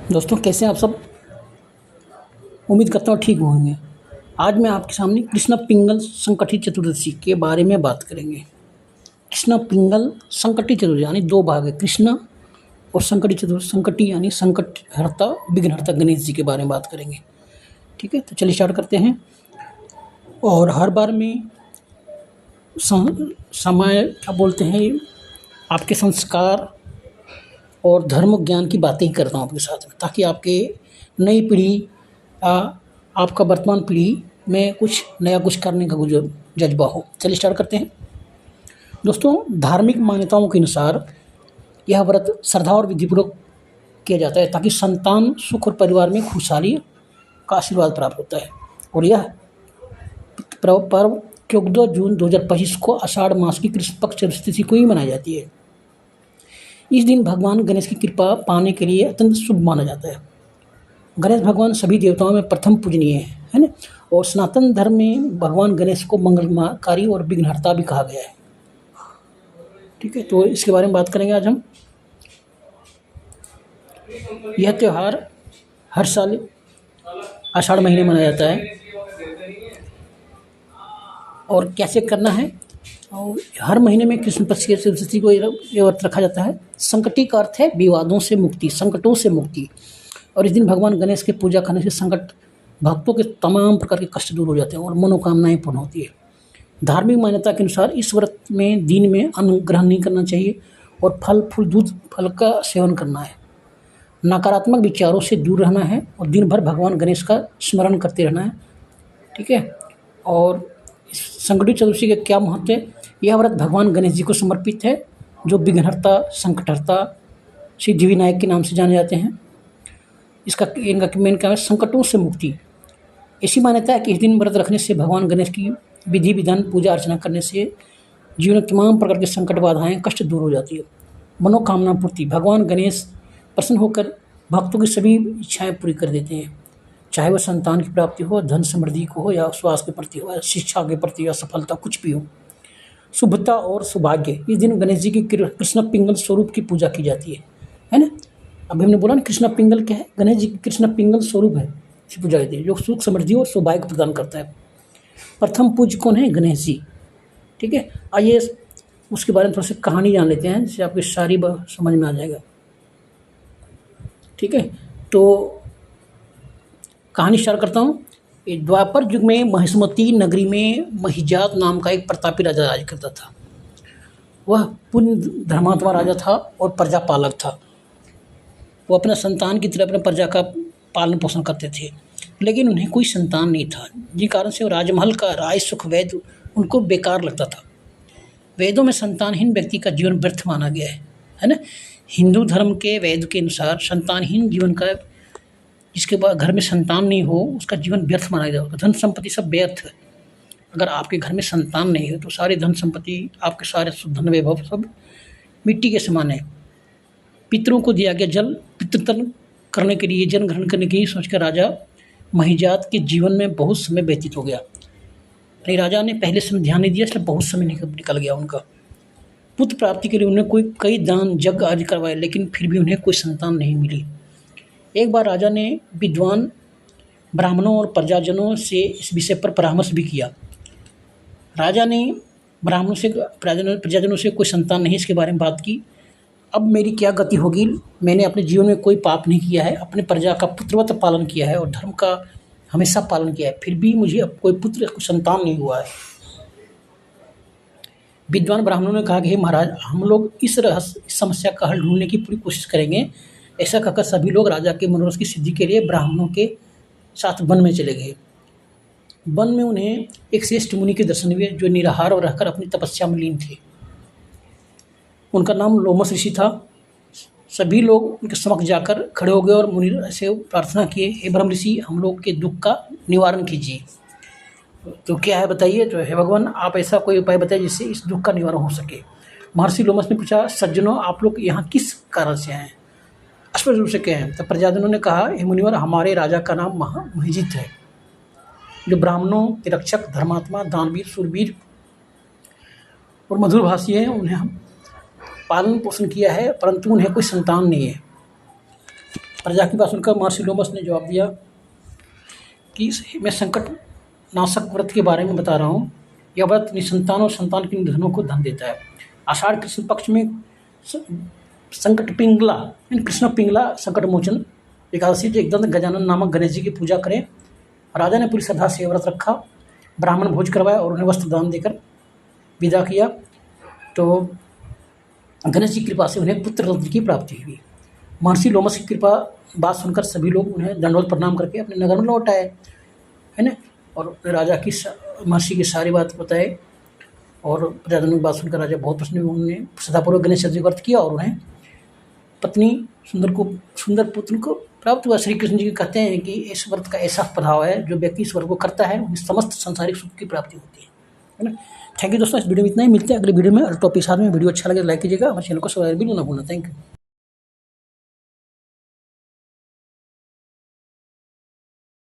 दोस्तों, कैसे हैं आप सब। उम्मीद करता हूँ ठीक होंगे। आज मैं आपके सामने कृष्ण पिंगल संकटी चतुर्दशी के बारे में बात करेंगे। कृष्ण पिंगल संकटी चतुर्दशी यानी दो भाग है, कृष्ण और संकटी चतुर्दशी। संकटी यानी संकट हरता विघ्नहर्ता गणेश जी के बारे में बात करेंगे। ठीक है, तो चलिए स्टार्ट करते हैं। और हर बार में समय क्या बोलते हैं, आपके संस्कार और धर्म ज्ञान की बातें ही करता हूँ आपके साथ में, ताकि आपके नई पीढ़ी आपका वर्तमान पीढ़ी में कुछ नया कुछ करने का जो जज्बा हो। चलिए स्टार्ट करते हैं। दोस्तों, धार्मिक मान्यताओं के अनुसार यह व्रत श्रद्धा और विधिपूर्वक किया जाता है, ताकि संतान सुख और परिवार में खुशहाली का आशीर्वाद प्राप्त होता है। और यह पर्व 14 जून 2025 को आषाढ़ मास की कृष्ण पक्ष चतुर्दशी को ही मनाई जाती है। इस दिन भगवान गणेश की कृपा पाने के लिए अत्यंत शुभ माना जाता है। गणेश भगवान सभी देवताओं में प्रथम पूजनीय है ना। और सनातन धर्म में भगवान गणेश को मंगलकारी और विघ्नहर्ता भी कहा गया है। ठीक है, तो इसके बारे में बात करेंगे आज हम। यह त्यौहार हर साल आषाढ़ महीने मनाया जाता है। और कैसे करना है, और हर महीने में कृष्ण पक्ष की चतुर्दशी को ये व्रत रखा जाता है। संकटी का अर्थ है विवादों से मुक्ति, संकटों से मुक्ति। और इस दिन भगवान गणेश की पूजा करने से संकट, भक्तों के तमाम प्रकार के कष्ट दूर हो जाते हैं और मनोकामनाएं पूर्ण होती है। धार्मिक मान्यता के अनुसार इस व्रत में दिन में अन्न ग्रहण नहीं करना चाहिए और फल फूल दूध फल का सेवन करना है। नकारात्मक विचारों से दूर रहना है और दिन भर भगवान गणेश का स्मरण करते रहना है। ठीक है, और संकटी चतुर्दशी का क्या महत्व है। यह व्रत भगवान गणेश जी को समर्पित है, जो विघ्नहर्ता, संकटहर्ता, सिद्धिविनायक के नाम से जाने जाते हैं। इनका मेन क्या है, संकटों से मुक्ति। ऐसी मान्यता है कि इस दिन व्रत रखने से भगवान गणेश की विधि विधान पूजा अर्चना करने से जीवन के तमाम प्रकार के संकट बाधाएं कष्ट दूर हो जाती है। मनोकामना पूर्ति, भगवान गणेश प्रसन्न होकर भक्तों की सभी इच्छाएं पूरी कर देते हैं, चाहे वह संतान की प्राप्ति हो, धन समृद्धि को हो, या स्वास्थ्य के प्रति हो, या शिक्षा के प्रति, या सफलता, कुछ भी हो। शुभता और सौभाग्य, इस दिन गणेश जी की कृष्ण पिंगल स्वरूप की पूजा की जाती है ना। अभी हमने बोला ना, कृष्ण पिंगल क्या है, गणेश जी की कृष्ण पिंगल स्वरूप है, इसकी पूजा जाती है, जो सुख समृद्धि और सौभाग्य प्रदान करता है। प्रथम पूज्य कौन है, गणेश जी। ठीक है, आइए उसके बारे में थोड़ा सी कहानी जान लेते हैं, जिससे आपकी सारी समझ में आ जाएगा। ठीक है, तो कहानी स्टार्ट करता हूँ। द्वापर युग में महिष्मती नगरी में महिजात नाम का एक प्रतापी राजा राज करता था। वह पुण्य धर्मात्मा राजा था और प्रजा पालक था। वो अपने संतान की तरह अपने प्रजा का पालन पोषण करते थे, लेकिन उन्हें कोई संतान नहीं था, जिस कारण से वो राजमहल का राज सुख वैद उनको बेकार लगता था। वेदों में संतानहीन व्यक्ति का जीवन व्यर्थ माना गया है ना। हिंदू धर्म के वेद के अनुसार संतानहीन जीवन का, जिसके बाद घर में संतान नहीं हो, उसका जीवन व्यर्थ माना गया, उसका धन संपत्ति सब व्यर्थ है। अगर आपके घर में संतान नहीं है तो सारी धन संपत्ति, आपके सारे धन वैभव सब मिट्टी के समान है। पितरों को दिया गया जल पितृतर्पण करने के लिए, जन ग्रहण करने के लिए सोचकर राजा महिजात के जीवन में बहुत समय व्यतीत हो गया। यानी राजा ने पहले समय ध्यान नहीं दिया, इसलिए बहुत समय निकल गया उनका। पुत्र प्राप्ति के लिए उन्हें कई दान यज्ञ आदि करवाए, लेकिन फिर भी उन्हें कोई संतान नहीं मिली। एक बार राजा ने विद्वान ब्राह्मणों और प्रजाजनों से इस विषय पर परामर्श भी किया। राजा ने प्रजाजनों से कोई संतान नहीं, इसके बारे में बात की। अब मेरी क्या गति होगी, मैंने अपने जीवन में कोई पाप नहीं किया है, अपने प्रजा का पुत्रवत पालन किया है और धर्म का हमेशा पालन किया है, फिर भी मुझे अब कोई संतान नहीं हुआ है। विद्वान ब्राह्मणों ने कहा कि हे महाराज, हम लोग इस समस्या का हल ढूंढने की पूरी कोशिश करेंगे। ऐसा कहकर सभी लोग राजा के मनोरथ की सिद्धि के लिए ब्राह्मणों के साथ वन में चले गए। वन में उन्हें एक श्रेष्ठ मुनि के दर्शन हुए, जो निराहार और रहकर अपनी तपस्या में लीन थे। उनका नाम लोमस ऋषि था। सभी लोग उनके समक्ष जाकर खड़े हो गए और मुनि से प्रार्थना किए, हे ब्रह्म ऋषि, हम लोग के दुख का निवारण कीजिए। तो क्या है बताइए। तो हे भगवान, आप ऐसा कोई उपाय बताइए जिससे इस दुख का निवारण हो सके। महर्षि लोमस ने पूछा, सज्जनों, आप लोग यहाँ किस कारण से आए हैं, स्पष्ट रूप से कहें। तब प्रजाजनों ने कहा, हे मुनिवर, हमारे राजा का नाम महिजित है, जो ब्राह्मणों के रक्षक, धर्मात्मा, दानवीर, शूरवीर और मधुरभाषी है। उन्हें हम पालन पोषण किया है, परंतु उन्हें कोई संतान नहीं है। प्रजा की बात सुनकर महर्षि लोमस ने जवाब दिया कि मैं संकट नाशक व्रत के बारे में बता रहा हूँ। यह व्रत निसंतान और संतान के निधनों को धन देता है। आषाढ़ कृष्ण पक्ष में संकट पिंगला कृष्ण पिंगला संकट मोचन एकादशी जो एकदंत गजानन नामक गणेश जी की पूजा करें। राजा ने पूरी श्रद्धा से व्रत रखा, ब्राह्मण भोज करवाया और उन्हें वस्त्र दान देकर विदा किया। तो गणेश जी की कृपा से उन्हें पुत्र रत्न की प्राप्ति हुई। महर्षि लोमस की कृपा बात सुनकर सभी लोग उन्हें दंडवत प्रणाम करके अपने नगर में लौट आए, है ना। और राजा की महर्षि की सारी बात बताए और प्रजाजनों की बात सुनकर राजा बहुत प्रसन्न हुए। उन्होंने श्रद्धापूर्वक गणेश चतुर्थी व्रत किया और उन्हें पत्नी सुंदर पुत्र को प्राप्त हुआ। श्री कृष्ण जी कहते हैं कि इस व्रत का ऐसा प्रभाव है, जो व्यक्ति इस व्रत को करता है उन्हें समस्त सांसारिक सुख की प्राप्ति होती है ना। थैंक यू दोस्तों, इस वीडियो में इतना ही। मिलते हैं अगले वीडियो में और टॉपिक साथ में। वीडियो अच्छा लगे तो लाइक कीजिएगा, हमारे चैनल को सब्सक्राइब भी ना भूलना। Thank you.